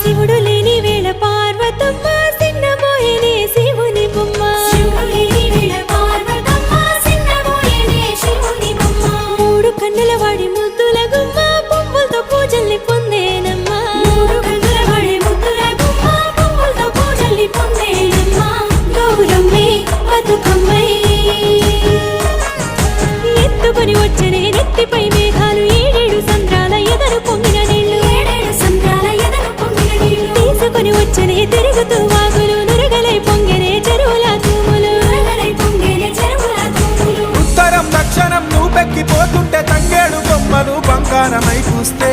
శివుడు లేని వేళ పార్వతమ్మ సిన్నబోయేనే శివుని బొమ్మ మూడు కన్నుల వాడి ముద్దుల గుమ్మ పువ్వులతో పూజల్ని పొందేనమ్మా గౌరమ్మే బతుకమ్మై ఎత్తుకొని వచ్చనే నెత్తిపై మేఘాలు ఏడేడు సంద్రాల ఎదరు పొంగిన నీళ్లు తీసుకొని వచ్చనే తిరుగుతూ వాగులు నురగలై పొంగెనే చెరువుల తూములు ఉత్తరం దక్షిణం నువ్వెక్కిపోతుంటే తంగేడు బొమ్మలు బంగారమై చూస్తే